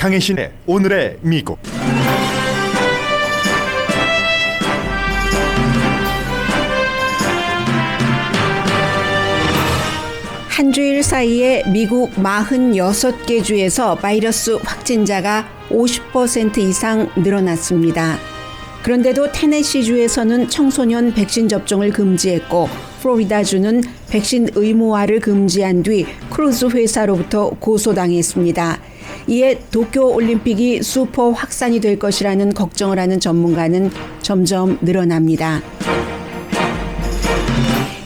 강혜신의 오늘의 미국. 한 주일 사이에 미국 46개 주에서 바이러스 확진자가 50% 이상 늘어났습니다. 그런데도 테네시주에서는 청소년 백신 접종을 금지했고 플로리다주는 백신 의무화를 금지한 뒤 크루즈 회사로부터 고소당했습니다. 이에 도쿄올림픽이 슈퍼 확산이 될 것이라는 걱정을 하는 전문가는 점점 늘어납니다.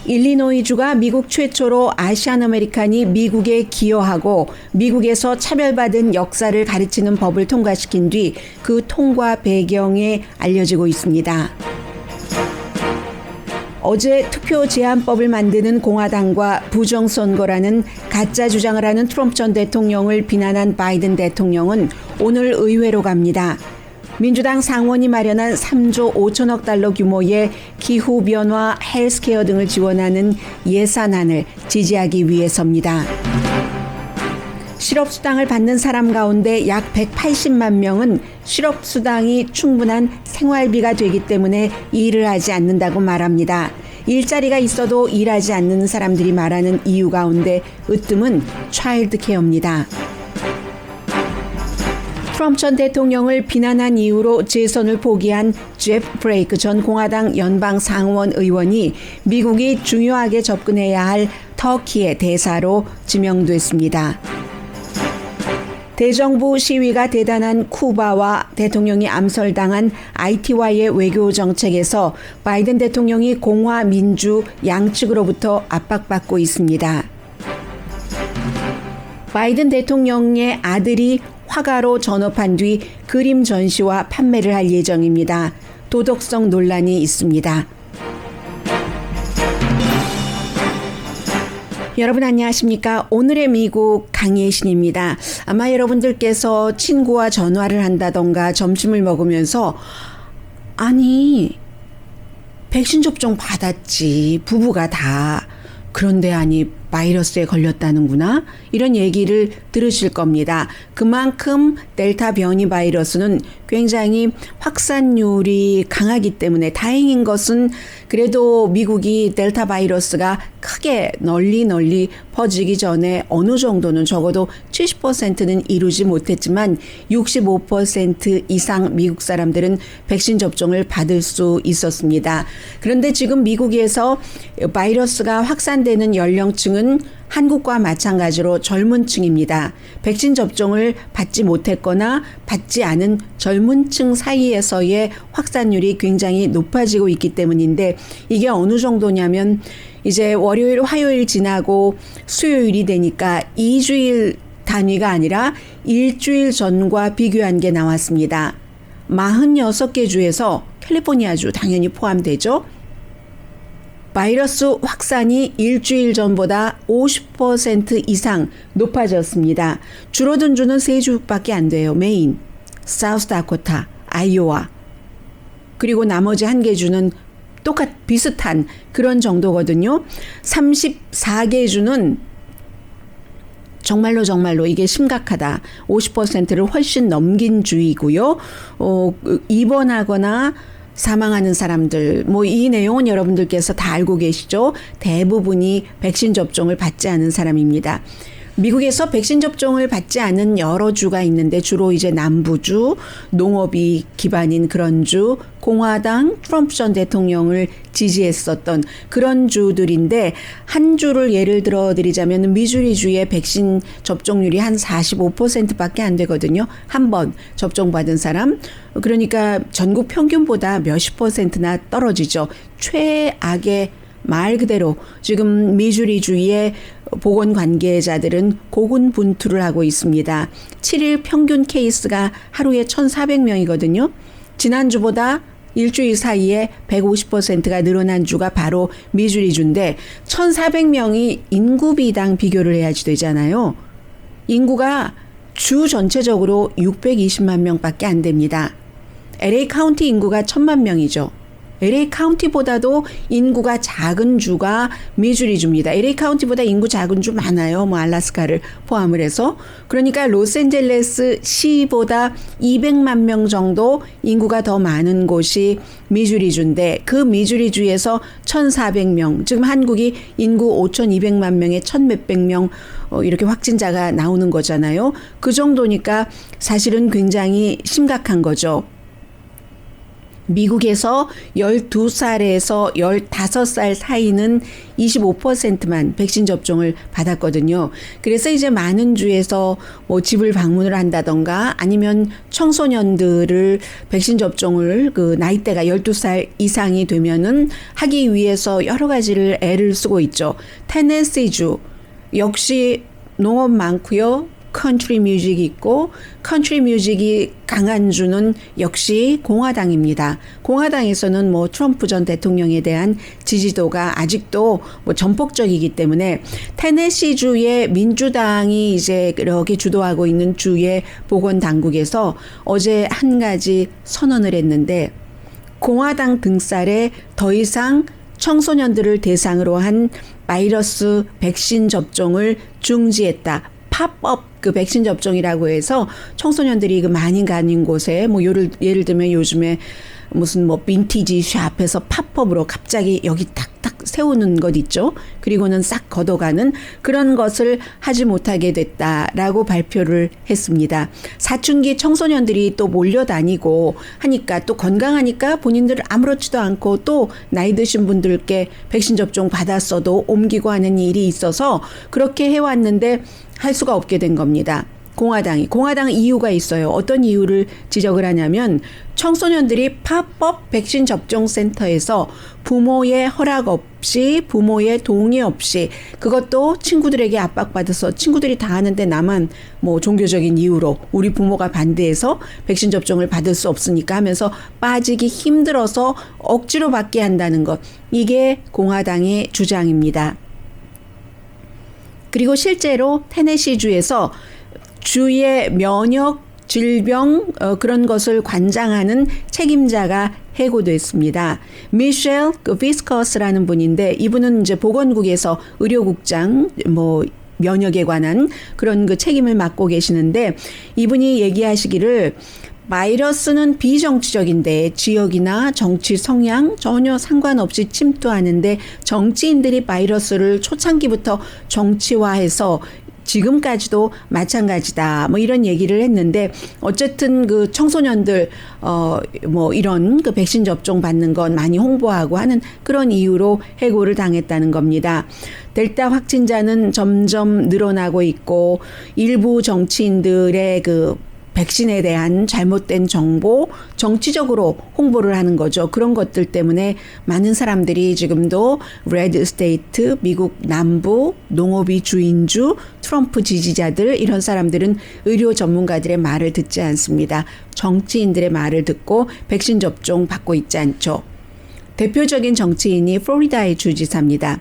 일리노이주가 미국 최초로 아시안 아메리칸이 미국에 기여하고 미국에서 차별받은 역사를 가르치는 법을 통과시킨 뒤 그 통과 배경에 알려지고 있습니다. 어제 투표 제한법을 만드는 공화당과 부정선거라는 가짜 주장을 하는 트럼프 전 대통령을 비난한 바이든 대통령은 오늘 의회로 갑니다. 민주당 상원이 마련한 3조 5천억 달러 규모의 기후변화, 헬스케어 등을 지원하는 예산안을 지지하기 위해서입니다. 실업수당을 받는 사람 가운데 약 180만 명은 실업수당이 충분한 생활비가 되기 때문에 일을 하지 않는다고 말합니다. 일자리가 있어도 일하지 않는 사람들이 말하는 이유 가운데 으뜸은 차일드 케어입니다. 트럼프 전 대통령을 비난한 이유로 재선을 포기한 제프 브레이크 전 공화당 연방 상원 의원이 미국이 중요하게 접근해야 할 터키의 대사로 지명됐습니다. 대정부 시위가 대단한 쿠바와 대통령이 암살당한 IT와의 외교 정책에서 바이든 대통령이 공화 민주 양측으로부터 압박받고 있습니다. 바이든 대통령의 아들이 화가로 전업한 뒤 그림 전시와 판매를 할 예정입니다. 도덕성 논란이 있습니다. 여러분 안녕하십니까? 오늘의 미국 강예신입니다. 아마 여러분들께서 친구와 전화를 한다던가 점심을 먹으면서 아니 백신 접종 받았지 부부가 다 그런데 아니 바이러스에 걸렸다는구나 이런 얘기를 들으실 겁니다. 그만큼 델타 변이 바이러스는 굉장히 확산률이 강하기 때문에 다행인 것은 그래도 미국이 델타 바이러스가 크게 널리 퍼지기 전에 어느 정도는 적어도 70%는 이루지 못했지만 65% 이상 미국 사람들은 백신 접종을 받을 수 있었습니다. 그런데 지금 미국에서 바이러스가 확산되는 연령층은 한국과 마찬가지로 젊은 층입니다. 백신 접종을 받지 못했거나 받지 않은 젊은 층 사이에서의 확산률이 굉장히 높아지고 있기 때문인데 이게 어느 정도냐면 이제 월요일, 화요일 지나고 수요일이 되니까 2주일 단위가 아니라 일주일 전과 비교한 게 나왔습니다. 46개 주에서 캘리포니아주 당연히 포함되죠. 바이러스 확산이 일주일 전보다 50% 이상 높아졌습니다. 줄어든 주는 3주밖에 안 돼요. 메인, 사우스다코타, 아이오와 그리고 나머지 1개 주는 비슷한 그런 정도거든요. 34개 주는 정말로 이게 심각하다. 50%를 훨씬 넘긴 주이고요. 입원하거나 사망하는 사람들, 이 내용은 여러분들께서 다 알고 계시죠? 대부분이 백신 접종을 받지 않은 사람입니다. 미국에서 백신 접종을 받지 않은 여러 주가 있는데 주로 이제 남부주, 농업이 기반인 그런 주, 공화당, 트럼프 전 대통령을 지지했었던 그런 주들인데 한 주를 예를 들어 드리자면 미주리주의 백신 접종률이 한 45%밖에 안 되거든요. 한 번 접종받은 사람. 그러니까 전국 평균보다 몇십 %나 떨어지죠. 최악의 말 그대로 지금 미주리주의 보건 관계자들은 고군분투를 하고 있습니다. 7일 평균 케이스가 하루에 1,400명이거든요. 지난주보다 일주일 사이에 150%가 늘어난 주가 바로 미주리주인데 1,400명이 인구비당 비교를 해야지 되잖아요. 인구가 주 전체적으로 620만 명밖에 안 됩니다. LA 카운티 인구가 1,000만 명이죠. LA 카운티보다도 인구가 작은 주가 미주리주입니다. LA 카운티보다 인구 작은 주 많아요. 뭐 알래스카를 포함을 해서. 그러니까 로스앤젤레스 시보다 200만 명 정도 인구가 더 많은 곳이 미주리주인데 그 미주리주에서 1,400명, 지금 한국이 인구 5,200만 명에 1,몇백 명 이렇게 확진자가 나오는 거잖아요. 그 정도니까 사실은 굉장히 심각한 거죠. 미국에서 12살에서 15살 사이는 25%만 백신 접종을 받았거든요. 그래서 이제 많은 주에서 뭐 집을 방문을 한다던가 아니면 청소년들을 백신 접종을 그 나이대가 12살 이상이 되면은 하기 위해서 여러 가지를 애를 쓰고 있죠. 테네시주 역시 농업 많고요. 컨트리 뮤직이 있고 컨트리 뮤직이 강한 주는 역시 공화당입니다. 공화당에서는 뭐 트럼프 전 대통령에 대한 지지도가 아직도 뭐 전폭적이기 때문에 테네시주의 민주당이 이제 이렇게 주도하고 있는 주의 보건당국에서 어제 한 가지 선언을 했는데 공화당 등살에 더 이상 청소년들을 대상으로 한 바이러스 백신 접종을 중지했다. 팝업 그 백신 접종이라고 해서 청소년들이 그 많이 가는 곳에 뭐 예를 들면 요즘에 무슨 뭐 빈티지 샵에서 팝업으로 갑자기 여기 탁탁 세우는 것 있죠. 그리고는 싹 걷어가는 그런 것을 하지 못하게 됐다라고 발표를 했습니다. 사춘기 청소년들이 또 몰려다니고 하니까 또 건강하니까 본인들 아무렇지도 않고 또 나이 드신 분들께 백신 접종 받았어도 옮기고 하는 일이 있어서 그렇게 해왔는데 할 수가 없게 된 겁니다. 공화당 이유가 있어요. 어떤 이유를 지적을 하냐면 청소년들이 팝업 백신 접종 센터에서 부모의 허락 없이 부모의 동의 없이 그것도 친구들에게 압박받아서 친구들이 다 하는데 나만 뭐 종교적인 이유로 우리 부모가 반대해서 백신 접종을 받을 수 없으니까 하면서 빠지기 힘들어서 억지로 받게 한다는 것. 이게 공화당의 주장입니다. 그리고 실제로 테네시주에서 주의 면역 질병 그런 것을 관장하는 책임자가 해고됐습니다. 미셸 비스커스라는 분인데 이분은 이제 보건국에서 의료국장 뭐 면역에 관한 그런 그 책임을 맡고 계시는데 이분이 얘기하시기를 바이러스는 비정치적인데 지역이나 정치 성향 전혀 상관없이 침투하는데 정치인들이 바이러스를 초창기부터 정치화해서 지금까지도 마찬가지다. 뭐 이런 얘기를 했는데 어쨌든 그 청소년들 뭐 이런 그 백신 접종 받는 건 많이 홍보하고 하는 그런 이유로 해고를 당했다는 겁니다. 델타 확진자는 점점 늘어나고 있고 일부 정치인들의 그 백신에 대한 잘못된 정보, 정치적으로 홍보를 하는 거죠. 그런 것들 때문에 많은 사람들이 지금도 레드 스테이트, 미국 남부, 농업이 주인주, 트럼프 지지자들 이런 사람들은 의료 전문가들의 말을 듣지 않습니다. 정치인들의 말을 듣고 백신 접종 받고 있지 않죠. 대표적인 정치인이 플로리다의 주지사입니다.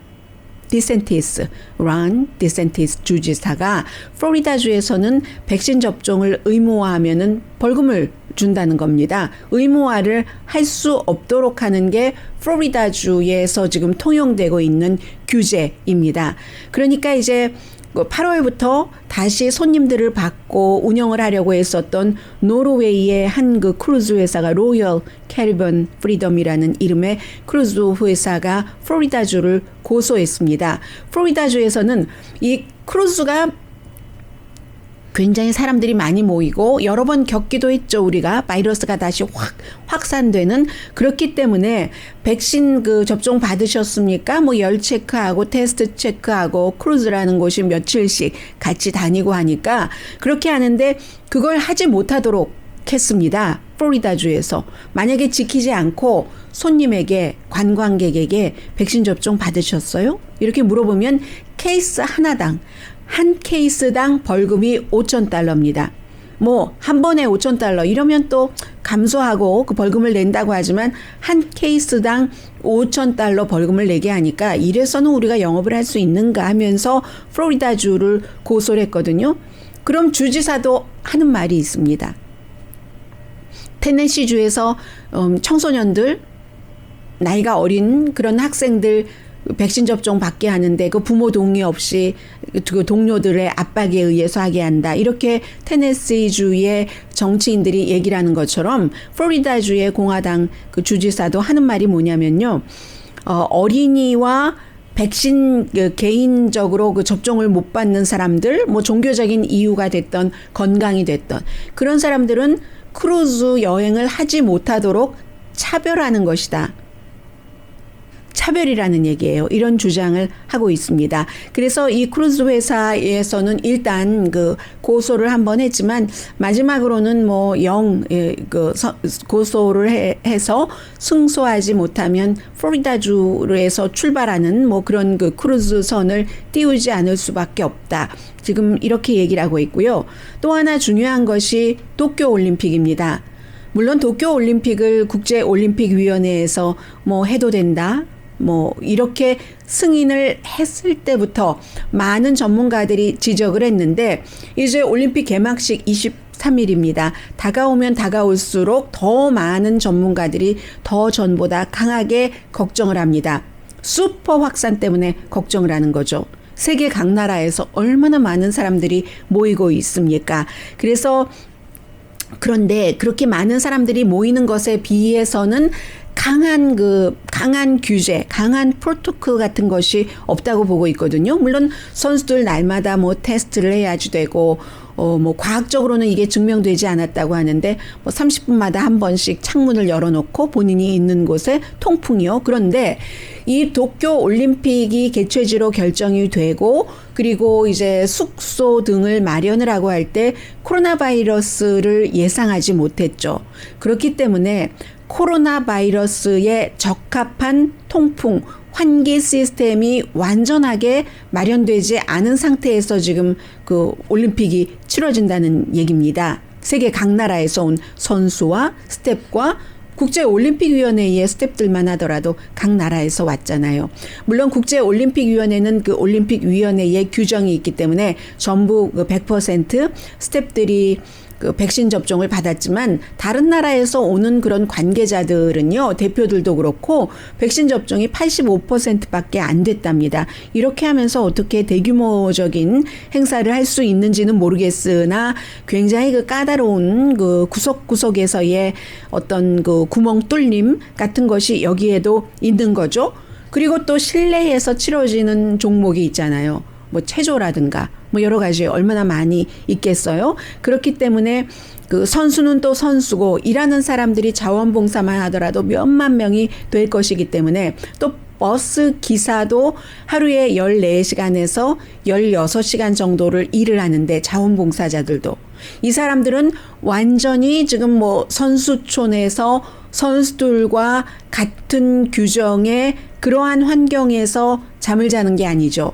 론 디센티스 주지사가 플로리다주에서는 백신 접종을 의무화하면은 벌금을 준다는 겁니다. 의무화를 할 수 없도록 하는 게 플로리다주에서 지금 통용되고 있는 규제입니다. 그러니까 이제 8월부터 다시 손님들을 받고 운영을 하려고 했었던 노르웨이의 한 그 크루즈 회사가 로열 캐리비안 프리덤이라는 이름의 크루즈 회사가 플로리다주를 고소했습니다. 플로리다주에서는 이 크루즈가 굉장히 사람들이 많이 모이고 여러 번 겪기도 했죠. 우리가 바이러스가 다시 확산되는 그렇기 때문에 백신 그 접종 받으셨습니까? 뭐 열 체크하고 테스트 체크하고 크루즈라는 곳이 며칠씩 같이 다니고 하니까 그렇게 하는데 그걸 하지 못하도록 했습니다. 플로리다주에서 만약에 지키지 않고 손님에게 관광객에게 백신 접종 받으셨어요? 이렇게 물어보면 케이스 하나당 한 케이스당 벌금이 $5,000입니다. 뭐 한 번에 $5,000 이러면 또 감소하고 그 벌금을 낸다고 하지만 한 케이스당 $5,000 벌금을 내게 하니까 이래서는 우리가 영업을 할 수 있는가 하면서 플로리다주를 고소를 했거든요. 그럼 주지사도 하는 말이 있습니다. 테네시주에서 청소년들 나이가 어린 그런 학생들 백신 접종 받게 하는데 그 부모 동의 없이 그 동료들의 압박에 의해서 하게 한다. 이렇게 테네시주의 정치인들이 얘기를 하는 것처럼 플로리다주의 공화당 그 주지사도 하는 말이 뭐냐면요. 어린이와 백신 개인적으로 그 접종을 못 받는 사람들, 뭐 종교적인 이유가 됐던 건강이 됐던 그런 사람들은 크루즈 여행을 하지 못하도록 차별하는 것이다. 차별이라는 얘기예요. 이런 주장을 하고 있습니다. 그래서 이 크루즈 회사에서는 일단 그 고소를 한번 했지만 마지막으로는 뭐 고소를 해서 승소하지 못하면 플로리다주에서 출발하는 뭐 그런 그 크루즈선을 띄우지 않을 수밖에 없다. 지금 이렇게 얘기를 하고 있고요. 또 하나 중요한 것이 도쿄올림픽입니다. 물론 도쿄올림픽을 국제올림픽위원회에서 뭐 해도 된다. 뭐 이렇게 승인을 했을 때부터 많은 전문가들이 지적을 했는데 이제 올림픽 개막식 23일입니다. 다가오면 다가올수록 더 많은 전문가들이 더 전보다 강하게 걱정을 합니다. 슈퍼 확산 때문에 걱정을 하는 거죠. 세계 각 나라에서 얼마나 많은 사람들이 모이고 있습니까? 그런데 그렇게 많은 사람들이 모이는 것에 비해서는 강한 규제, 강한 프로토콜 같은 것이 없다고 보고 있거든요. 물론 선수들 날마다 뭐 테스트를 해야지 되고, 뭐 과학적으로는 이게 증명되지 않았다고 하는데, 뭐 30분마다 한 번씩 창문을 열어놓고 본인이 있는 곳에 통풍이요. 그런데 이 도쿄 올림픽이 개최지로 결정이 되고, 그리고 이제 숙소 등을 마련을 하고 할 때 코로나 바이러스를 예상하지 못했죠. 그렇기 때문에 코로나 바이러스에 적합한 통풍, 환기 시스템이 완전하게 마련되지 않은 상태에서 지금 그 올림픽이 치러진다는 얘기입니다. 세계 각 나라에서 온 선수와 스태프과 국제올림픽위원회의 스태프들만 하더라도 각 나라에서 왔잖아요. 물론 국제올림픽위원회는 그 올림픽위원회의 규정이 있기 때문에 전부 100% 스태프들이 그 백신 접종을 받았지만 다른 나라에서 오는 그런 관계자들은요, 대표들도 그렇고 백신 접종이 85%밖에 안 됐답니다. 이렇게 하면서 어떻게 대규모적인 행사를 할 수 있는지는 모르겠으나 굉장히 그 까다로운 그 구석구석에서의 어떤 그 구멍 뚫림 같은 것이 여기에도 있는 거죠. 그리고 또 실내에서 치러지는 종목이 있잖아요. 뭐 체조라든가 뭐 여러 가지 얼마나 많이 있겠어요. 그렇기 때문에 그 선수는 또 선수고 일하는 사람들이 자원봉사만 하더라도 몇만 명이 될 것이기 때문에 또 버스 기사도 하루에 14시간에서 16시간 정도를 일을 하는데 자원봉사자들도 이 사람들은 완전히 지금 뭐 선수촌에서 선수들과 같은 규정의 그러한 환경에서 잠을 자는 게 아니죠.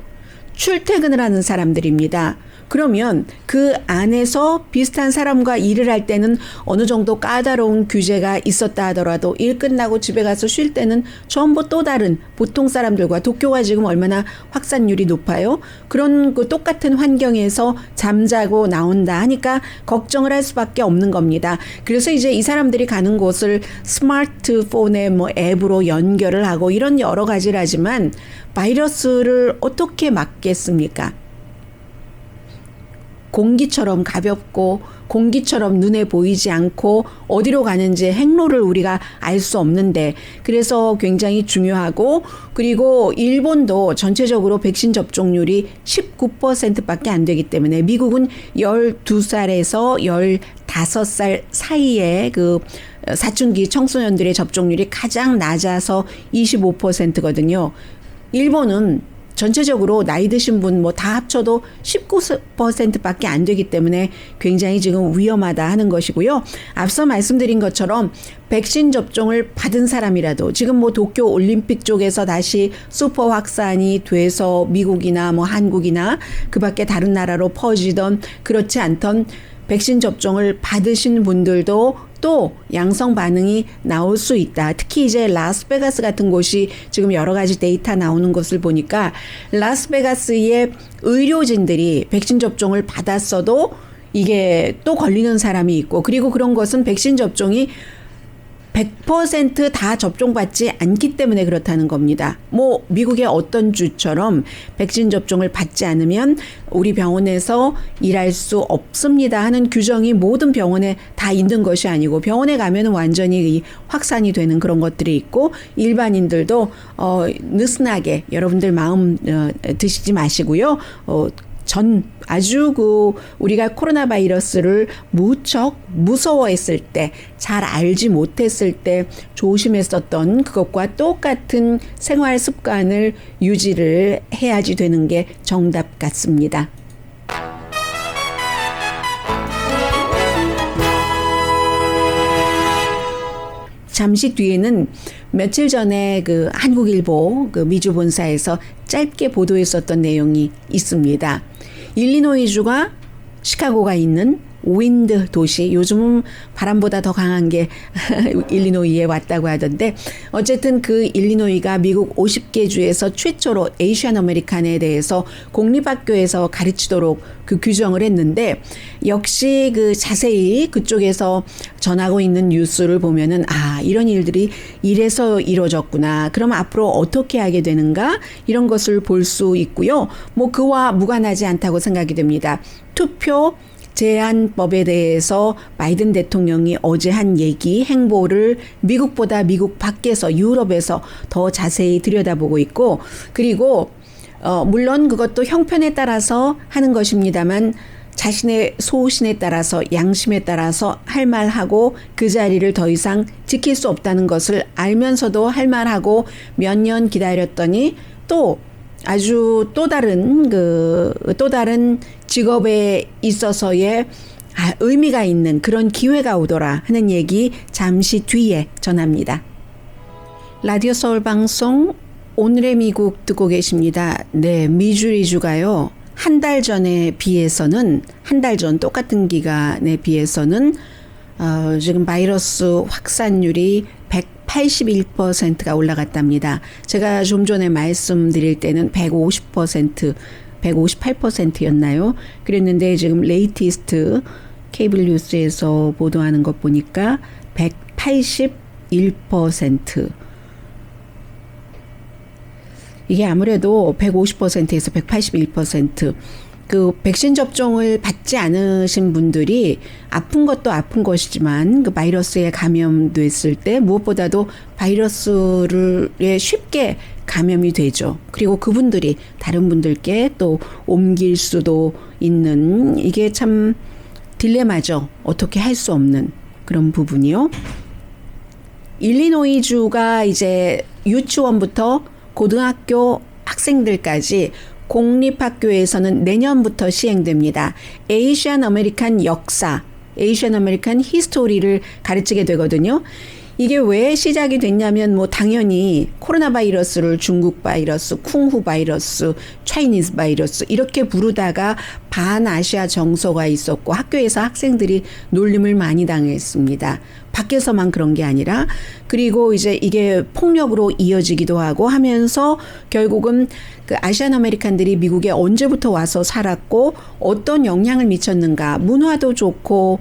출퇴근을 하는 사람들입니다. 그러면 그 안에서 비슷한 사람과 일을 할 때는 어느 정도 까다로운 규제가 있었다 하더라도 일 끝나고 집에 가서 쉴 때는 전부 또 다른 보통 사람들과 도쿄가 지금 얼마나 확산률이 높아요. 그런 그 똑같은 환경에서 잠자고 나온다 하니까 걱정을 할 수밖에 없는 겁니다. 그래서 이제 이 사람들이 가는 곳을 스마트폰의 뭐 앱으로 연결을 하고 이런 여러 가지를 하지만 바이러스를 어떻게 막겠습니까? 공기처럼 가볍고 공기처럼 눈에 보이지 않고 어디로 가는지 행로를 우리가 알 수 없는데 그래서 굉장히 중요하고 그리고 일본도 전체적으로 백신 접종률이 19%밖에 안 되기 때문에 미국은 12살에서 15살 사이에 그 사춘기 청소년들의 접종률이 가장 낮아서 25%거든요. 일본은 전체적으로 나이 드신 분 뭐 다 합쳐도 19%밖에 안 되기 때문에 굉장히 지금 위험하다 하는 것이고요. 앞서 말씀드린 것처럼 백신 접종을 받은 사람이라도 지금 뭐 도쿄 올림픽 쪽에서 다시 슈퍼 확산이 돼서 미국이나 뭐 한국이나 그 밖에 다른 나라로 퍼지던 그렇지 않던 백신 접종을 받으신 분들도 또 양성 반응이 나올 수 있다. 특히 이제 라스베가스 같은 곳이 지금 여러 가지 데이터 나오는 것을 보니까 라스베가스의 의료진들이 백신 접종을 받았어도 이게 또 걸리는 사람이 있고 그리고 그런 것은 백신 접종이 100%다 접종받지 않기 때문에 그렇다는 겁니다. 뭐 미국의 어떤 주처럼 백신 접종을 받지 않으면 우리 병원에서 일할 수 없습니다 하는 규정이 모든 병원에 다 있는 것이 아니고 병원에 가면 완전히 확산이 되는 그런 것들이 있고 일반인들도 느슨하게 여러분들 마음 드시지 마시고요. 아주 우리가 코로나 바이러스를 무척 무서워했을 때, 잘 알지 못했을 때 조심했었던 그것과 똑같은 생활 습관을 유지를 해야지 되는 게 정답 같습니다. 잠시 뒤에는 며칠 전에 그 한국일보 그 미주 본사에서 짧게 보도했었던 내용이 있습니다. 일리노이주가 시카고가 있는 윈드 도시, 요즘은 바람보다 더 강한 게 일리노이에 왔다고 하던데 어쨌든 그 일리노이가 미국 50개 주에서 최초로 에이시안 아메리칸에 대해서 공립학교에서 가르치도록 그 규정을 했는데 역시 그 자세히 그쪽에서 전하고 있는 뉴스를 보면은 이런 일들이 이래서 이루어졌구나. 그럼 앞으로 어떻게 하게 되는가? 이런 것을 볼 수 있고요. 뭐 그와 무관하지 않다고 생각이 됩니다. 투표 제한법에 대해서 바이든 대통령이 어제 한 얘기, 행보를 미국보다 미국 밖에서 유럽에서 더 자세히 들여다보고 있고 그리고 물론 그것도 형편에 따라서 하는 것입니다만 자신의 소신에 따라서 양심에 따라서 할 말하고 그 자리를 더 이상 지킬 수 없다는 것을 알면서도 할 말하고 몇 년 기다렸더니 또 아주 또 다른 직업에 있어서의 의미가 있는 그런 기회가 오더라 하는 얘기 잠시 뒤에 전합니다. 라디오 서울 방송 오늘의 미국 듣고 계십니다. 네, 미주리주가요. 한 달 전에 비해서는 한 달 전 똑같은 기간에 비해서는 지금 바이러스 확산율이 181%가 올라갔답니다. 제가 좀 전에 말씀드릴 때는 150%, 158%였나요? 그랬는데 지금 레이티스트 케이블 뉴스에서 보도하는 것 보니까 181%. 이게 아무래도 150%에서 181%. 그 백신 접종을 받지 않으신 분들이 아픈 것도 아픈 것이지만 그 바이러스에 감염됐을 때 무엇보다도 바이러스에 쉽게 감염이 되죠. 그리고 그분들이 다른 분들께 또 옮길 수도 있는 이게 참 딜레마죠. 어떻게 할 수 없는 그런 부분이요. 일리노이주가 이제 유치원부터 고등학교 학생들까지 공립학교에서는 내년부터 시행됩니다. 에이시안 아메리칸 역사, 에이시안 아메리칸 히스토리를 가르치게 되거든요. 이게 왜 시작이 됐냐면 뭐 당연히 코로나 바이러스를 중국 바이러스, 쿵후 바이러스, 차이니즈 바이러스 이렇게 부르다가 반아시아 정서가 있었고 학교에서 학생들이 놀림을 많이 당했습니다. 밖에서만 그런 게 아니라 그리고 이제 이게 폭력으로 이어지기도 하고 하면서 결국은 그 아시안 아메리칸들이 미국에 언제부터 와서 살았고 어떤 영향을 미쳤는가, 문화도 좋고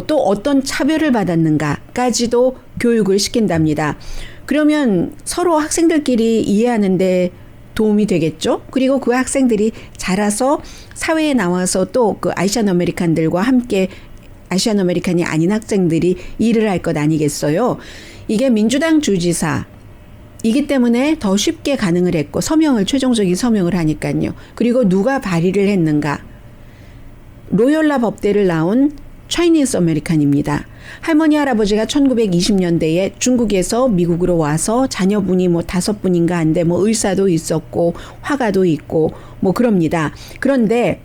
또 어떤 차별을 받았는가까지도 교육을 시킨답니다. 그러면 서로 학생들끼리 이해하는데 도움이 되겠죠. 그리고 그 학생들이 자라서 사회에 나와서 또 그 아시안 아메리칸들과 함께 아시안 아메리칸이 아닌 학생들이 일을 할 것 아니겠어요. 이게 민주당 주지사이기 때문에 더 쉽게 가능을 했고 최종적인 서명을 하니까요. 그리고 누가 발의를 했는가. 로열라 법대를 나온 차이니즈 아메리칸입니다. 할머니 할아버지가 1920년대에 중국에서 미국으로 와서 자녀분이 뭐 5분인가 한데 뭐 의사도 있었고 화가도 있고 뭐 그럽니다. 그런데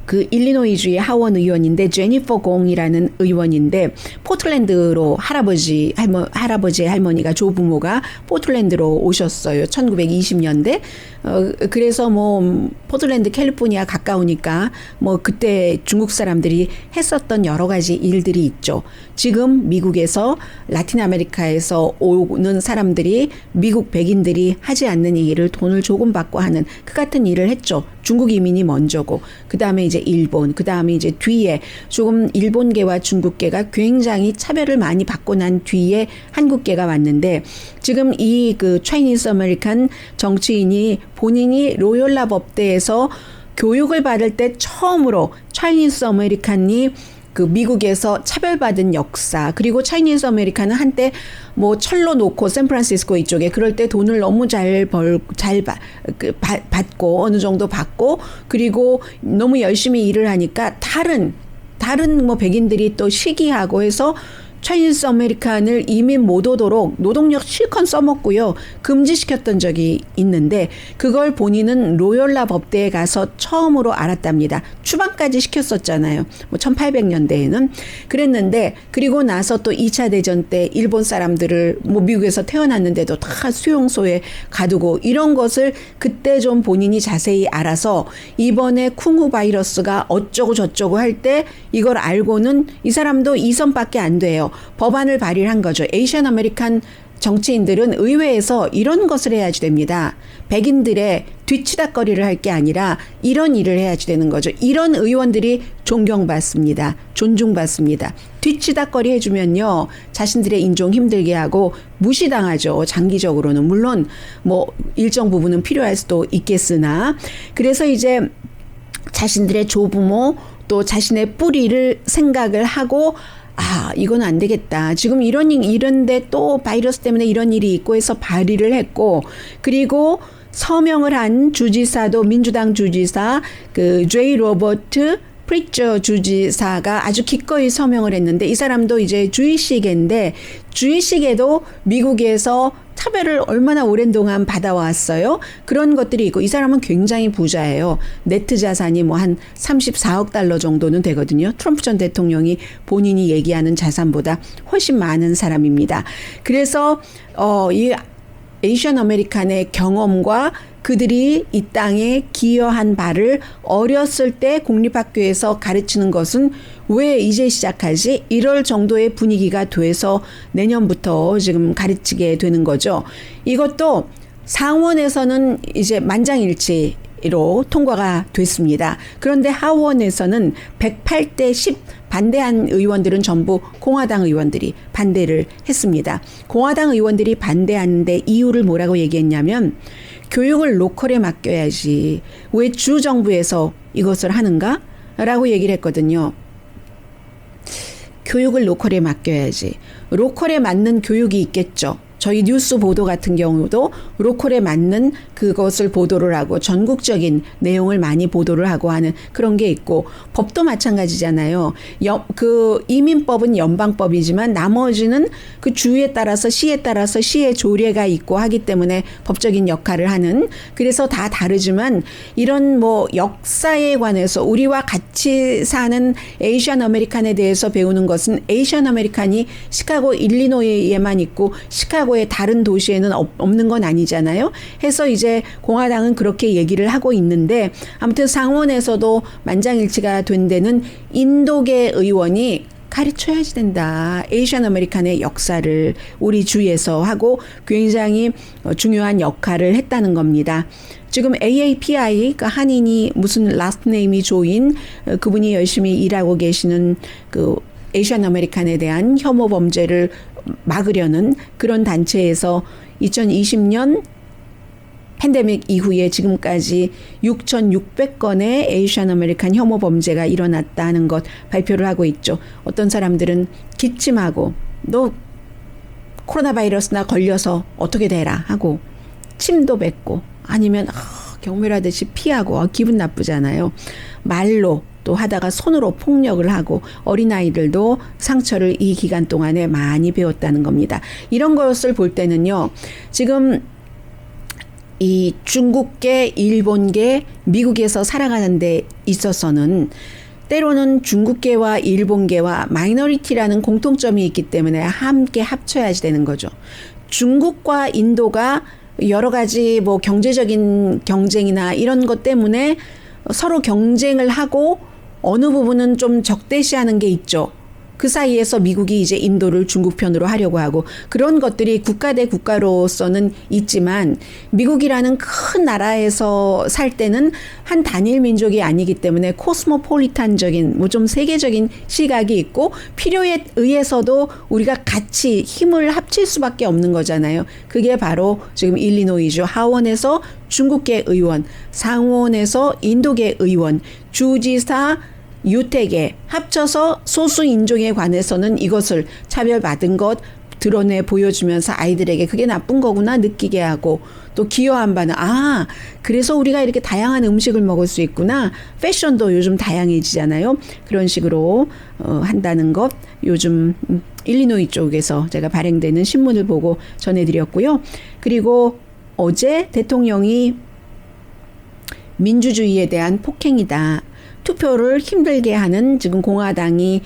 그 일리노이주의 하원 의원인데 제니퍼 공이라는 의원인데 포틀랜드로 할아버지의 할머니가 조부모가 포틀랜드로 오셨어요. 1920년대. 그래서 뭐 포틀랜드 캘리포니아 가까우니까 뭐 그때 중국 사람들이 했었던 여러 가지 일들이 있죠. 지금 미국에서 라틴 아메리카에서 오는 사람들이 미국 백인들이 하지 않는 이 일을 돈을 조금 받고 하는 그 같은 일을 했죠. 중국 이민이 먼저고 그다음에 이제 일본, 그다음에 이제 뒤에 조금 일본계와 중국계가 굉장히 차별을 많이 받고 난 뒤에 한국계가 왔는데 지금 이 그 차이니스 아메리칸 정치인이 본인이 로욜라 법대에서 교육을 받을 때 처음으로 차이니스 아메리칸이 그 미국에서 차별받은 역사, 그리고 차이니스 아메리칸은 한때 뭐 철로 놓고 샌프란시스코 이쪽에 그럴 때 돈을 너무 받고 어느 정도 받고 그리고 너무 열심히 일을 하니까 다른 뭐 백인들이 또 시기하고 해서 차이니스 아메리칸을 이민 못 오도록 노동력 실컷 써먹고요. 금지시켰던 적이 있는데 그걸 본인은 로욜라 법대에 가서 처음으로 알았답니다. 추방까지 시켰었잖아요. 뭐 1800년대에는. 그랬는데 그리고 나서 또 2차 대전 때 일본 사람들을 뭐 미국에서 태어났는데도 다 수용소에 가두고 이런 것을 그때 좀 본인이 자세히 알아서 이번에 쿵후 바이러스가 어쩌고 저쩌고 할 때 이걸 알고는 이 사람도 2선밖에 안 돼요. 법안을 발의한 거죠. 에이시안 아메리칸 정치인들은 의회에서 이런 것을 해야지 됩니다. 백인들의 뒤치다거리를 할 게 아니라 이런 일을 해야지 되는 거죠. 이런 의원들이 존경받습니다. 존중받습니다. 뒤치다거리 해주면요. 자신들의 인종 힘들게 하고 무시당하죠. 장기적으로는. 물론 뭐 일정 부분은 필요할 수도 있겠으나 그래서 이제 자신들의 조부모 또 자신의 뿌리를 생각을 하고 이건 안 되겠다. 지금 이런데 또 바이러스 때문에 이런 일이 있고 해서 발의를 했고, 그리고 서명을 한 주지사도 민주당 주지사, 그 제이 로버트 프리처 주지사가 아주 기꺼이 서명을 했는데 이 사람도 이제 주의식인데 주의식에도 미국에서 차별을 얼마나 오랜 동안 받아왔어요. 그런 것들이 있고 이 사람은 굉장히 부자예요. 네트 자산이 뭐 한 34억 달러 정도는 되거든요. 트럼프 전 대통령이 본인이 얘기하는 자산보다 훨씬 많은 사람입니다. 그래서 이 에이시안 아메리칸의 경험과 그들이 이 땅에 기여한 바를 어렸을 때 공립학교에서 가르치는 것은 왜 이제 시작하지? 이럴 정도의 분위기가 돼서 내년부터 지금 가르치게 되는 거죠. 이것도 상원에서는 이제 만장일치로 통과가 됐습니다. 그런데 하원에서는 108대 10 반대한 의원들은 전부 공화당 의원들이 반대를 했습니다. 공화당 의원들이 반대하는데 이유를 뭐라고 얘기했냐면 교육을 로컬에 맡겨야지 왜 주정부에서 이것을 하는가? 라고 얘기를 했거든요. 교육을 로컬에 맡겨야지. 로컬에 맞는 교육이 있겠죠. 저희 뉴스 보도 같은 경우도 로컬에 맞는 그것을 보도를 하고 전국적인 내용을 많이 보도를 하고 하는 그런 게 있고 법도 마찬가지잖아요. 그 이민법은 연방법이지만 나머지는 그 주에 따라서 시에 따라서 시의 조례가 있고 하기 때문에 법적인 역할을 하는 그래서 다 다르지만 이런 뭐 역사에 관해서 우리와 같이 사는 에이시안 아메리칸에 대해서 배우는 것은 에이시안 아메리칸이 시카고 일리노이에만 있고 시카고의 다른 도시에는 없는 건 아니잖아요. 해서 이제 공화당은 그렇게 얘기를 하고 있는데 아무튼 상원에서도 만장일치가 된 데는 인도계 의원이 가르쳐야지 된다. 에이시안 아메리칸의 역사를 우리 주에서 하고 굉장히 중요한 역할을 했다는 겁니다. 지금 AAPI, 그러니까 한인이 무슨 라스트 네임이 조인 그분이 열심히 일하고 계시는 그 에이시안 아메리칸에 대한 혐오 범죄를 막으려는 그런 단체에서 2020년 팬데믹 이후에 지금까지 6,600건의 에이시안 아메리칸 혐오 범죄가 일어났다는 것 발표를 하고 있죠. 어떤 사람들은 기침하고 너 코로나 바이러스나 걸려서 어떻게 되라 하고 침도 뱉고 아니면 경멸하듯이 피하고 기분 나쁘잖아요. 말로 또 하다가 손으로 폭력을 하고 어린아이들도 상처를 이 기간 동안에 많이 배웠다는 겁니다. 이런 것을 볼 때는요. 지금 이 중국계, 일본계, 미국에서 살아가는 데 있어서는 때로는 중국계와 일본계와 마이너리티라는 공통점이 있기 때문에 함께 합쳐야지 되는 거죠. 중국과 인도가 여러 가지 뭐 경제적인 경쟁이나 이런 것 때문에 서로 경쟁을 하고 어느 부분은 좀 적대시하는 게 있죠. 그런데 그것을 그 사이에서 미국이 이제 인도를 중국 편으로 하려고 하고 그런 것들이 국가 대 국가로서는 있지만 미국이라는 큰 나라에서 살 때는 한 단일 민족이 아니기 때문에 코스모폴리탄적인 뭐 좀 세계적인 시각이 있고 필요에 의해서도 우리가 같이 힘을 합칠 수밖에 없는 거잖아요. 그게 바로 지금 일리노이주 하원에서 중국계 의원, 상원에서 인도계 의원, 주지사 유택에 합쳐서 소수 인종에 관해서는 이것을 차별받은 것 드러내 보여주면서 아이들에게 그게 나쁜 거구나 느끼게 하고 또 기여한 바는 그래서 우리가 이렇게 다양한 음식을 먹을 수 있구나. 패션도 요즘 다양해지잖아요. 그런 식으로 한다는 것 요즘 일리노이 쪽에서 제가 발행되는 신문을 보고 전해드렸고요. 그리고 어제 대통령이 민주주의에 대한 폭행이다. 투표를 힘들게 하는 지금 공화당이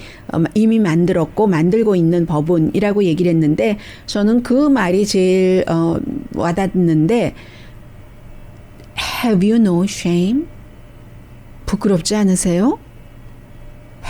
이미 만들고 있는 법은이라고 얘기를 했는데 저는 그 말이 제일 와닿는데 Have you no shame? 부끄럽지 않으세요?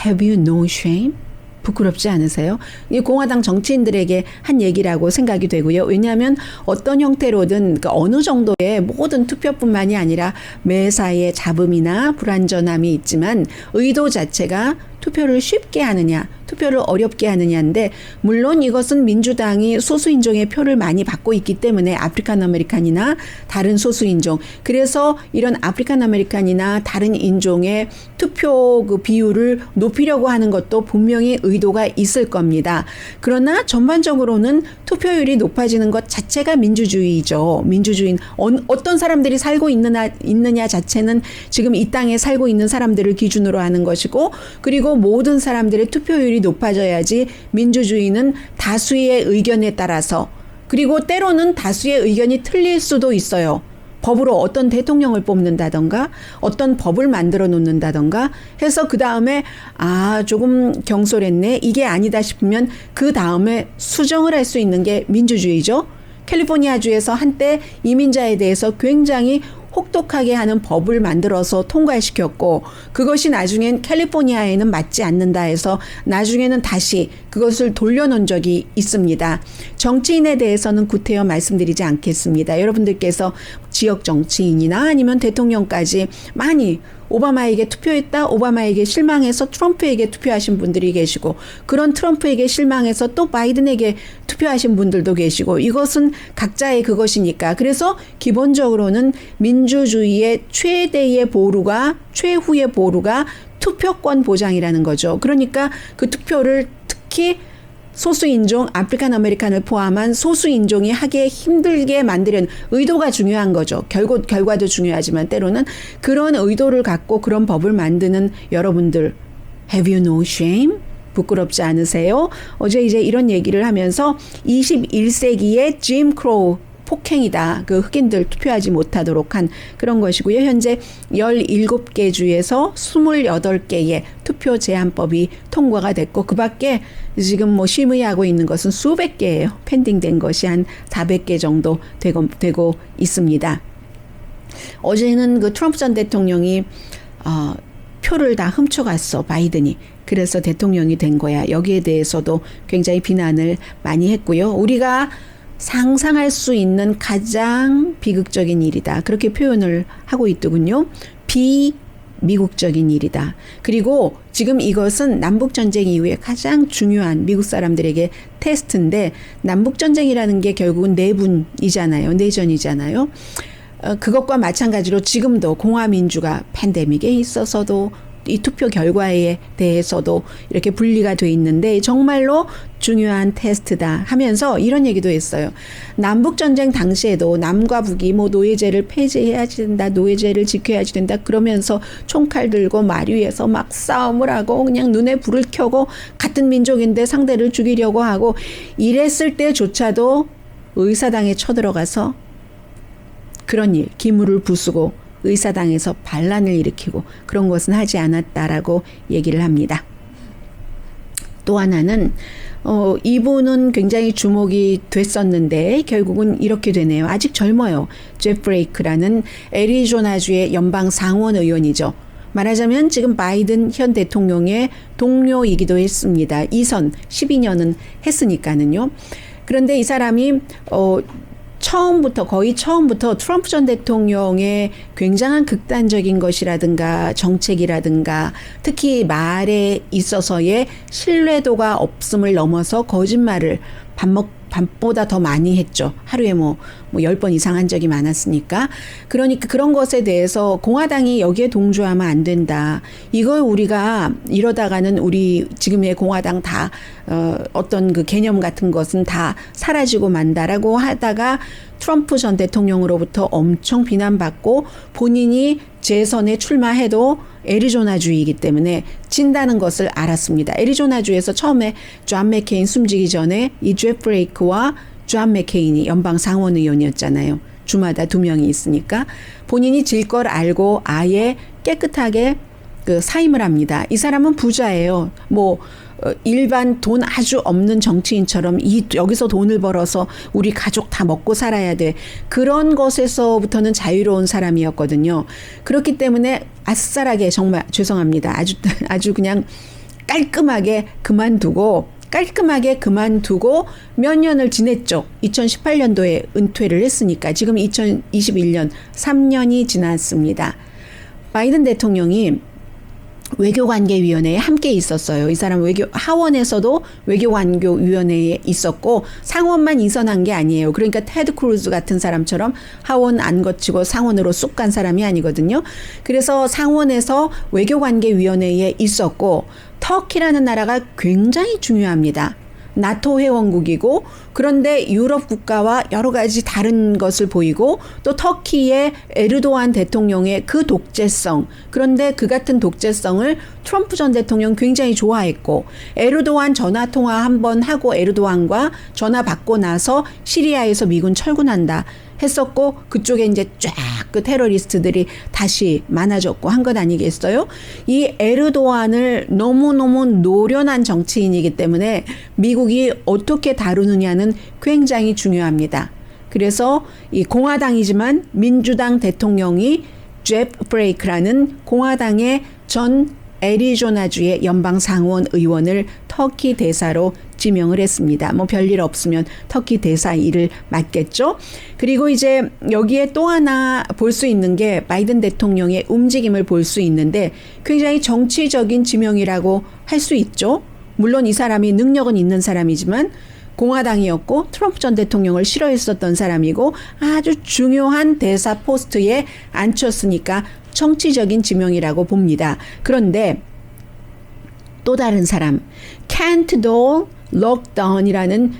Have you no shame? 부끄럽지 않으세요? 이 공화당 정치인들에게 한 얘기라고 생각이 되고요. 왜냐하면 어떤 형태로든 그러니까 어느 정도의 모든 투표뿐만이 아니라 매사에 잡음이나 불안전함이 있지만 의도 자체가 투표를 쉽게 하느냐, 투표를 어렵게 하느냐인데 물론 이것은 민주당이 소수인종의 표를 많이 받고 있기 때문에 아프리칸 아메리칸이나 다른 소수인종 그래서 이런 아프리칸 아메리칸이나 다른 인종의 투표 그 비율을 높이려고 하는 것도 분명히 의도가 있을 겁니다. 그러나 전반적으로는 투표율이 높아지는 것 자체가 민주주의죠. 민주주의는 어떤 사람들이 살고 있느냐 자체는 지금 이 땅에 살고 있는 사람들을 기준으로 하는 것이고 그리고 모든 사람들의 투표율이 높아져야지 민주주의는 다수의 의견에 따라서 그리고 때로는 다수의 의견이 틀릴 수도 있어요. 법으로 어떤 대통령을 뽑는다던가 어떤 법을 만들어 놓는다던가 해서 그 다음에 조금 경솔했네 이게 아니다 싶으면 그 다음에 수정을 할 수 있는 게 민주주의죠. 캘리포니아주에서 한때 이민자에 대해서 굉장히 혹독하게 하는 법을 만들어서 통과시켰고 그것이 나중엔 캘리포니아에는 맞지 않는다 해서 나중에는 다시 그것을 돌려놓은 적이 있습니다. 정치인에 대해서는 구태여 말씀드리지 않겠습니다. 여러분들께서 지역 정치인이나 아니면 대통령까지 많이 오바마에게 투표했다. 오바마에게 실망해서 트럼프에게 투표하신 분들이 계시고 그런 트럼프에게 실망해서 또 바이든에게 투표하신 분들도 계시고 이것은 각자의 그것이니까 그래서 기본적으로는 민주주의의 최대의 보루가 최후의 보루가 투표권 보장이라는 거죠. 그러니까 그 투표를 특히 소수인종, 아프리칸 아메리칸을 포함한 소수인종이 하기 힘들게 만드는 의도가 중요한 거죠. 결과도 중요하지만 때로는 그런 의도를 갖고 그런 법을 만드는 여러분들 Have you no shame? 부끄럽지 않으세요? 어제 이제 이런 얘기를 하면서 21세기의 짐 크로우 폭행이다. 그 흑인들 투표하지 못하도록 한 그런 것이고요. 현재 17개 주에서 28개의 투표 제한법이 통과가 됐고 그 밖에 지금 뭐 심의하고 있는 것은 수백 개예요. 펜딩된 것이 한 400개 정도 되고 있습니다. 어제는 그 트럼프 전 대통령이 표를 다 훔쳐갔어. 바이든이. 그래서 대통령이 된 거야. 여기에 대해서도 굉장히 비난을 많이 했고요. 우리가 상상할 수 있는 가장 비극적인 일이다. 그렇게 표현을 하고 있더군요. 비미국적인 일이다. 그리고 지금 이것은 남북전쟁 이후에 가장 중요한 미국 사람들에게 테스트인데 남북전쟁이라는 게 결국은 내분이잖아요. 내전이잖아요. 그것과 마찬가지로 지금도 공화민주가 팬데믹에 있어서도 이 투표 결과에 대해서도 이렇게 분리가 돼 있는데 정말로 중요한 테스트다 하면서 이런 얘기도 했어요. 남북전쟁 당시에도 남과 북이 뭐 노예제를 폐지해야지 된다. 노예제를 지켜야지 된다. 그러면서 총칼 들고 말 위에서 막 싸움을 하고 그냥 눈에 불을 켜고 같은 민족인데 상대를 죽이려고 하고 이랬을 때조차도 의사당에 쳐들어가서 그런 일, 기물을 부수고 의사당에서 반란을 일으키고 그런 것은 하지 않았다라고 얘기를 합니다. 또 하나는 이분은 굉장히 주목이 됐었는데 결국은 이렇게 되네요. 아직 젊어요. 제프 브레이크라는 애리조나주의 연방 상원 의원이죠. 말하자면 지금 바이든 현 대통령의 동료이기도 했습니다. 2선 12년은 했으니까는요. 그런데 이 사람이 거의 처음부터 트럼프 전 대통령의 굉장한 극단적인 것이라든가 정책이라든가 특히 말에 있어서의 신뢰도가 없음을 넘어서 거짓말을 밤보다 더 많이 했죠. 하루에 뭐 10번 이상 한 적이 많았으니까. 그러니까 그런 것에 대해서 공화당이 여기에 동조하면 안 된다. 이걸 우리가 이러다가는 우리 지금의 공화당 다 어떤 그 개념 같은 것은 다 사라지고 만다라고 하다가 트럼프 전 대통령으로부터 엄청 비난받고 본인이 재선에 출마해도 애리조나주이기 때문에 진다는 것을 알았습니다. 애리조나주에서 처음에 존 맥케인 숨지기 전에 이 제프 브레이크와 존 맥케인이 연방 상원 의원이었잖아요. 주마다 2명이 있으니까 본인이 질 걸 알고 아예 깨끗하게 그 사임을 합니다. 이 사람은 부자예요. 일반 돈 아주 없는 정치인처럼 여기서 돈을 벌어서 우리 가족 다 먹고 살아야 돼. 그런 것에서부터는 자유로운 사람이었거든요. 그렇기 때문에 아싸라게 정말 죄송합니다. 아주 그냥 깔끔하게 그만두고 몇 년을 지냈죠. 2018년도에 은퇴를 했으니까 지금 2021년 3년이 지났습니다. 바이든 대통령이 외교관계위원회에 함께 있었어요. 이 사람 하원에서도 외교관계위원회에 있었고 상원만 이선한 게 아니에요. 그러니까 테드 크루즈 같은 사람처럼 하원 안 거치고 상원으로 쑥 간 사람이 아니거든요. 그래서 상원에서 외교관계위원회에 있었고 터키라는 나라가 굉장히 중요합니다. 나토 회원국이고 그런데 유럽 국가와 여러 가지 다른 것을 보이고 또 터키의 에르도안 대통령의 그 독재성 그런데 그 같은 독재성을 트럼프 전 대통령 굉장히 좋아했고 에르도안 전화통화 한번 하고 에르도안과 전화 받고 나서 시리아에서 미군 철군한다 했었고 그쪽에 이제 쫙 그 테러리스트들이 다시 많아졌고 한 것 아니겠어요? 이 에르도안을 너무너무 노련한 정치인이기 때문에 미국이 어떻게 다루느냐는 굉장히 중요합니다. 그래서 이 공화당이지만 민주당 대통령이 제프 브레이크라는 공화당의 전 애리조나주의 연방 상원 의원을 터키 대사로 지명을 했습니다. 별일 없으면 터키 대사 일을 맡겠죠. 그리고 이제 여기에 또 하나 볼 수 있는 게 바이든 대통령의 움직임을 볼 수 있는데 굉장히 정치적인 지명이라고 할 수 있죠. 물론 이 사람이 능력은 있는 사람이지만 공화당이었고 트럼프 전 대통령을 싫어했었던 사람이고 아주 중요한 대사 포스트에 앉혔으니까 정치적인 지명이라고 봅니다. 그런데 또 다른 사람 Can't do lockdown이라는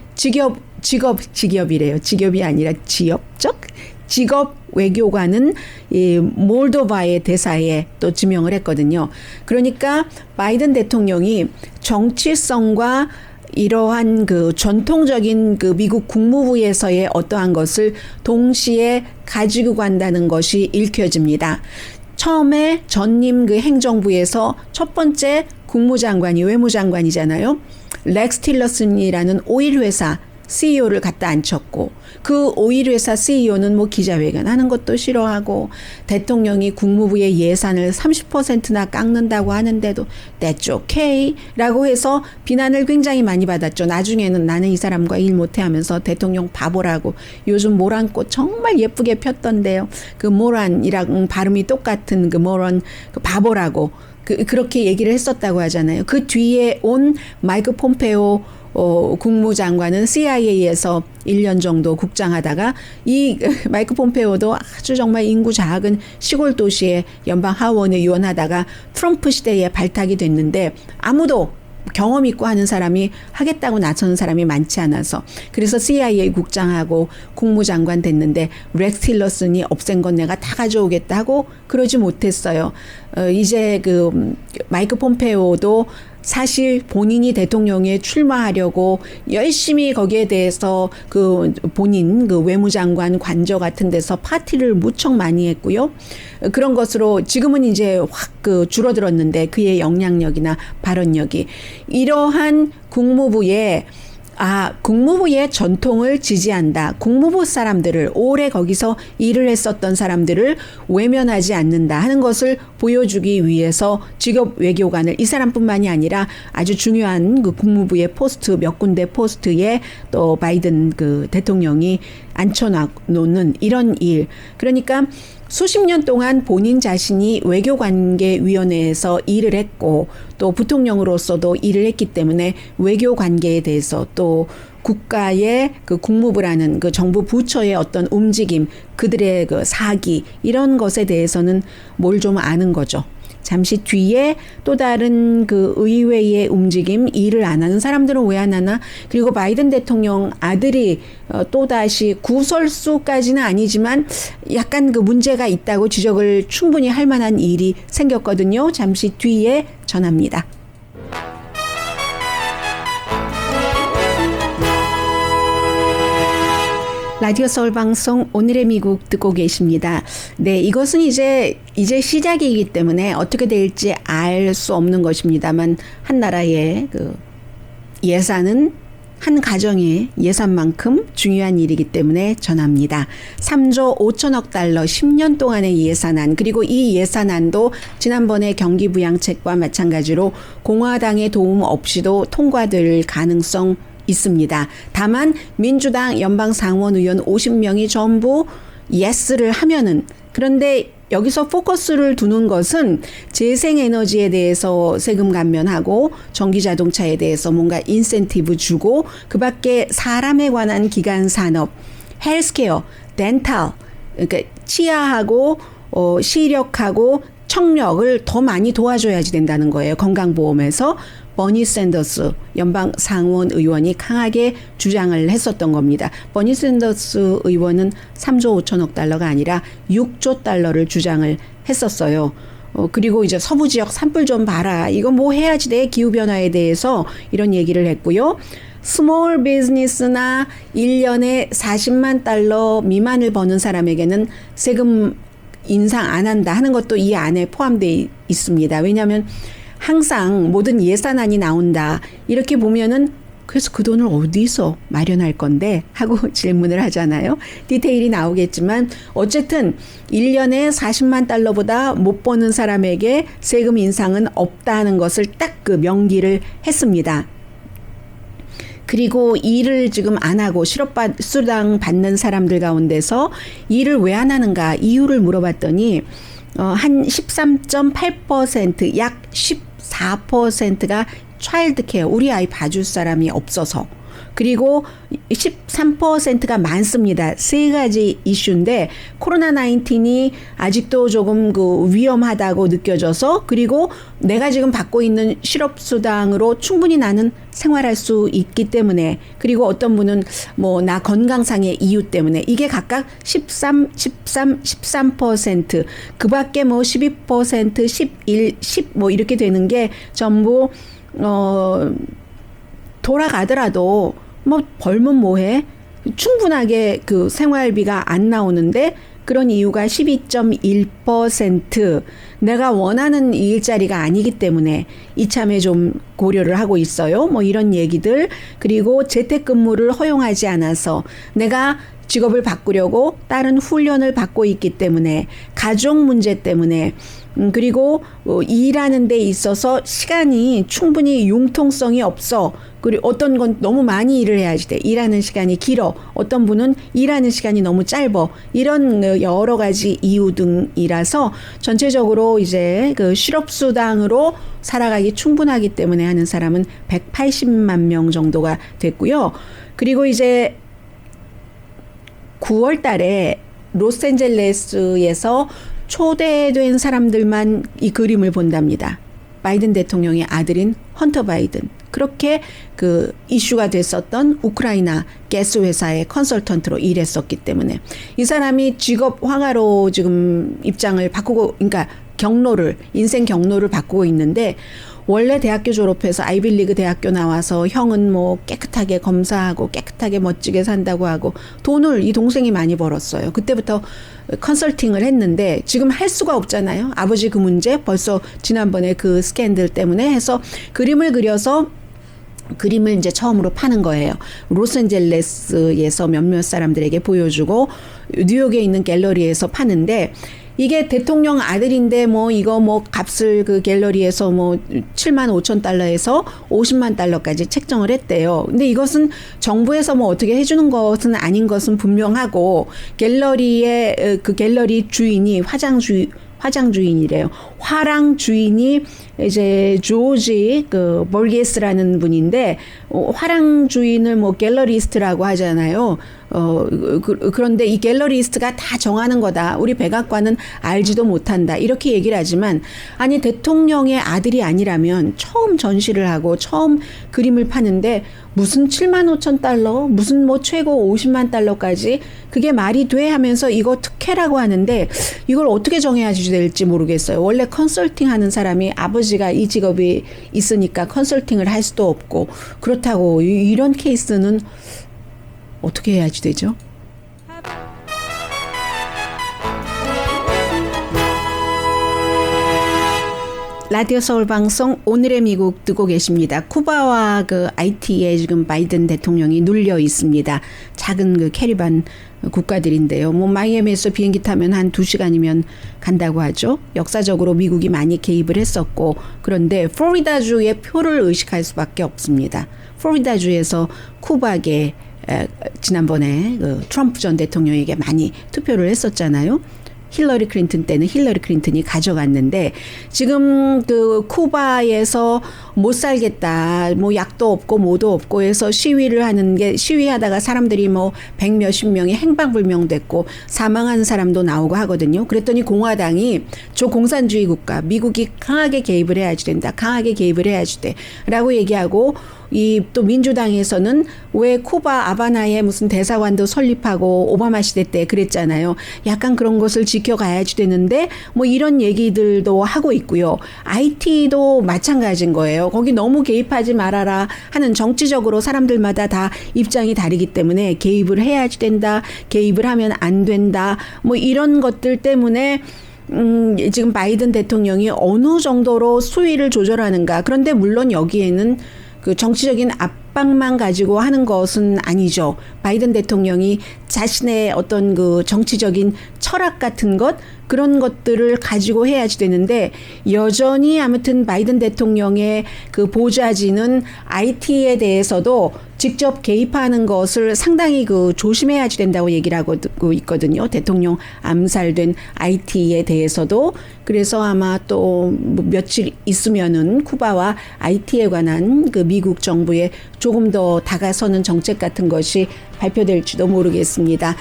직업이래요. 직업이 아니라 직업 외교관은 이 몰도바의 대사에 또 지명을 했거든요. 그러니까 바이든 대통령이 정치성과 이러한 그 전통적인 그 미국 국무부에서의 어떠한 것을 동시에 가지고 간다는 것이 읽혀집니다. 처음에 전임 그 행정부에서 첫 번째 국무장관이 외무장관이잖아요. 렉스 틸러슨이라는 오일 회사 CEO를 갖다 앉혔고 그 오일 회사 CEO는 기자회견 하는 것도 싫어하고 대통령이 국무부의 예산을 30%나 깎는다고 하는데도 That's okay 라고 해서 비난을 굉장히 많이 받았죠. 나중에는 나는 이 사람과 일 못해 하면서 대통령 바보라고 요즘 모란꽃 정말 예쁘게 폈던데요. 그 모란이랑 발음이 똑같은 그 모란 그 바보라고 그렇게 얘기를 했었다고 하잖아요. 그 뒤에 온 마이크 폼페오 국무장관은 CIA에서 1년 정도 국장하다가 이 마이크 폼페오도 아주 정말 인구 작은 시골 도시의 연방 하원 의원하다가 트럼프 시대에 발탁이 됐는데 아무도 경험 있고 하는 사람이 하겠다고 나서는 사람이 많지 않아서 그래서 CIA 국장하고 국무장관 됐는데 렉스 틸러슨이 없앤 건 내가 다 가져오겠다 하고 그러지 못했어요. 이제 그 마이크 폼페오도 사실 본인이 대통령에 출마하려고 열심히 거기에 대해서 그 본인 그 외무장관 관저 같은 데서 파티를 무척 많이 했고요. 그런 것으로 지금은 이제 확 그 줄어들었는데 그의 영향력이나 발언력이 이러한 국무부에 국무부의 전통을 지지한다. 국무부 사람들을 오래 거기서 일을 했었던 사람들을 외면하지 않는다 하는 것을 보여주기 위해서 직업 외교관을 이 사람뿐만이 아니라 아주 중요한 그 국무부의 포스트 몇 군데 포스트에 또 바이든 그 대통령이 앉혀놓는 이런 일. 그러니까 수십 년 동안 본인 자신이 외교관계위원회에서 일을 했고 또 부통령으로서도 일을 했기 때문에 외교관계에 대해서 또 국가의 그 국무부라는 그 정부 부처의 어떤 움직임, 그들의 그 사기 이런 것에 대해서는 뭘 좀 아는 거죠. 잠시 뒤에 또 다른 그 의회의 움직임, 일을 안 하는 사람들은 왜 안 하나? 그리고 바이든 대통령 아들이 또다시 구설수까지는 아니지만 약간 그 문제가 있다고 지적을 충분히 할 만한 일이 생겼거든요. 잠시 뒤에 전합니다. 라디오 서울 방송 오늘의 미국 듣고 계십니다. 네, 이것은 이제 시작이기 때문에 어떻게 될지 알 수 없는 것입니다만 한 나라의 그 예산은 한 가정의 예산만큼 중요한 일이기 때문에 전합니다. 3조 5천억 달러 10년 동안의 예산안, 그리고 이 예산안도 지난번에 경기부양책과 마찬가지로 공화당의 도움 없이도 통과될 가능성 있습니다. 다만 민주당 연방상원의원 50명이 전부 예스를 하면은, 그런데 여기서 포커스를 두는 것은 재생에너지에 대해서 세금 감면하고 전기자동차에 대해서 뭔가 인센티브 주고, 그 밖에 사람에 관한 기간 산업, 헬스케어, 덴탈, 그러니까 치아하고 시력하고 청력을 더 많이 도와줘야지 된다는 거예요. 건강보험에서. 버니 샌더스 연방 상원 의원이 강하게 주장을 했었던 겁니다. 버니 샌더스 의원은 3조 5천억 달러가 아니라 6조 달러를 주장을 했었어요. 그리고 이제 서부 지역 산불 좀 봐라. 이거 뭐 해야지 돼. 기후변화에 대해서 이런 얘기를 했고요. 스몰 비즈니스나 1년에 40만 달러 미만을 버는 사람에게는 세금 인상 안 한다 하는 것도 이 안에 포함되어 있습니다. 왜냐하면 항상 모든 예산안이 나온다. 이렇게 보면은 그래서 그 돈을 어디서 마련할 건데 하고 질문을 하잖아요. 디테일이 나오겠지만 어쨌든 1년에 40만 달러보다 못 버는 사람에게 세금 인상은 없다는 것을 딱 그 명기를 했습니다. 그리고 일을 지금 안 하고 실업수당 받는 사람들 가운데서 일을 왜 안 하는가 이유를 물어봤더니 한 13.8%, 약 14%가 차일드 케어, 우리 아이 봐줄 사람이 없어서. 그리고 13%가 많습니다. 세 가지 이슈인데 코로나19이 아직도 조금 그 위험하다고 느껴져서, 그리고 내가 지금 받고 있는 실업수당으로 충분히 나는 생활할 수 있기 때문에, 그리고 어떤 분은 뭐 나 건강상의 이유 때문에, 이게 각각 13%, 그 밖에 뭐 12%, 11, 10 뭐 이렇게 되는 게 전부 돌아가더라도 뭐 벌면 뭐해? 충분하게 그 생활비가 안 나오는데, 그런 이유가 12.1%, 내가 원하는 일자리가 아니기 때문에 이참에 좀 고려를 하고 있어요. 뭐 이런 얘기들. 그리고 재택근무를 허용하지 않아서 내가 직업을 바꾸려고 다른 훈련을 받고 있기 때문에, 가족 문제 때문에, 그리고 일하는 데 있어서 시간이 충분히 융통성이 없어. 그리고 어떤 건 너무 많이 일을 해야지 돼. 일하는 시간이 길어. 어떤 분은 일하는 시간이 너무 짧아. 이런 여러 가지 이유 등이라서 전체적으로 이제 그 실업수당으로 살아가기 충분하기 때문에 하는 사람은 180만 명 정도가 됐고요. 그리고 이제 9월 달에 로스앤젤레스에서 초대된 사람들만 이 그림을 본답니다. 바이든 대통령의 아들인 헌터 바이든. 그렇게 그 이슈가 됐었던 우크라이나 가스 회사의 컨설턴트로 일했었기 때문에 이 사람이 직업 황하로 지금 입장을 바꾸고, 그러니까 인생 경로를 바꾸고 있는데, 원래 대학교 졸업해서 아이빌리그 대학교 나와서 형은 뭐 깨끗하게 검사하고 깨끗하게 멋지게 산다고 하고 돈을 이 동생이 많이 벌었어요. 그때부터 컨설팅을 했는데 지금 할 수가 없잖아요. 아버지 그 문제 벌써 지난번에 그 스캔들 때문에 해서 그림을 그려서 그림을 이제 처음으로 파는 거예요. 로스앤젤레스에서 몇몇 사람들에게 보여주고 뉴욕에 있는 갤러리에서 파는데 이게 대통령 아들인데 뭐 이거 뭐 값을 그 갤러리에서 뭐 7만 5천 달러에서 50만 달러까지 책정을 했대요. 근데 이것은 정부에서 뭐 어떻게 해주는 것은 아닌 것은 분명하고 갤러리의 그 갤러리 주인이 화장 주인이래요. 화랑 주인이 이제 조지 그 볼게스라는 분인데 화랑 주인을 뭐 갤러리스트라고 하잖아요. 그런데 이 갤러리스트가 다 정하는 거다. 우리 백악관은 알지도 못한다. 이렇게 얘기를 하지만 아니 대통령의 아들이 아니라면 처음 전시를 하고 처음 그림을 파는데 무슨 7만 5천 달러 무슨 뭐 최고 50만 달러까지 그게 말이 돼 하면서 이거 특혜라고 하는데 이걸 어떻게 정해야 될지 모르겠어요. 원래 컨설팅 하는 사람이 아버지가 이 직업이 있으니까 컨설팅을 할 수도 없고 그렇다고 이런 케이스는 어떻게 해야지 되죠? 라디오 서울 방송 오늘의 미국 듣고 계십니다. 쿠바와 그 IT에 지금 바이든 대통령이 눌려 있습니다. 작은 그 캐리반 국가들인데요. 뭐 마이애미에서 비행기 타면 한 2시간이면 간다고 하죠. 역사적으로 미국이 많이 개입을 했었고 그런데 플로리다주의 표를 의식할 수밖에 없습니다. 플로리다주에서 쿠바계 지난번에 그 트럼프 전 대통령에게 많이 투표를 했었잖아요. 힐러리 클린턴 때는 힐러리 클린턴이 가져갔는데 지금 그 쿠바에서 못 살겠다. 뭐 약도 없고 뭐도 없고 해서 시위를 하는 게 시위하다가 사람들이 뭐 100몇십 명이 행방불명됐고 사망한 사람도 나오고 하거든요. 그랬더니 공화당이 공산주의 국가 미국이 강하게 개입을 해야지 된다. 강하게 개입을 해야지 돼. 라고 얘기하고 이 또 민주당에서는 왜 쿠바 아바나에 무슨 대사관도 설립하고 오바마 시대 때 그랬잖아요. 약간 그런 것을 지켜가야지 되는데 뭐 이런 얘기들도 하고 있고요. IT도 마찬가지인 거예요. 거기 너무 개입하지 말아라 하는 정치적으로 사람들마다 다 입장이 다르기 때문에 개입을 해야지 된다. 개입을 하면 안 된다. 뭐 이런 것들 때문에 지금 바이든 대통령이 어느 정도로 수위를 조절하는가. 그런데 물론 여기에는 그 정치적인 압박만 가지고 하는 것은 아니죠. 바이든 대통령이 자신의 어떤 그 정치적인 철학 같은 것 그런 것들을 가지고 해야지 되는데 여전히 아무튼 바이든 대통령의 그 보좌진은 IT에 대해서도 직접 개입하는 것을 상당히 그 조심해야지 된다고 얘기를 하고 있거든요. 대통령 암살된 IT에 대해서도. 그래서 아마 또 며칠 있으면은 쿠바와 IT에 관한 그 미국 정부의 조금 더 다가서는 정책 같은 것이 발표될지도 모르겠습니다.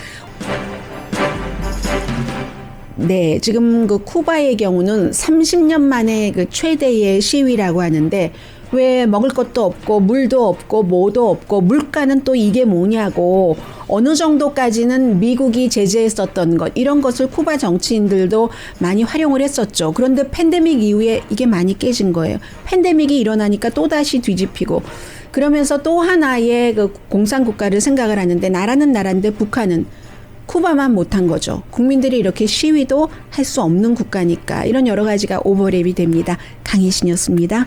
네, 지금 그 쿠바의 경우는 30년 만에 그 최대의 시위라고 하는데 왜 먹을 것도 없고 물도 없고 뭐도 없고 물가는 또 이게 뭐냐고 어느 정도까지는 미국이 제재했었던 것 이런 것을 쿠바 정치인들도 많이 활용을 했었죠. 그런데 팬데믹 이후에 이게 많이 깨진 거예요. 팬데믹이 일어나니까 또다시 뒤집히고 그러면서 또 하나의 그 공산국가를 생각을 하는데 나라는 나라인데 북한은 쿠바만 못한 거죠. 국민들이 이렇게 시위도 할 수 없는 국가니까 이런 여러 가지가 오버랩이 됩니다. 강희신이었습니다.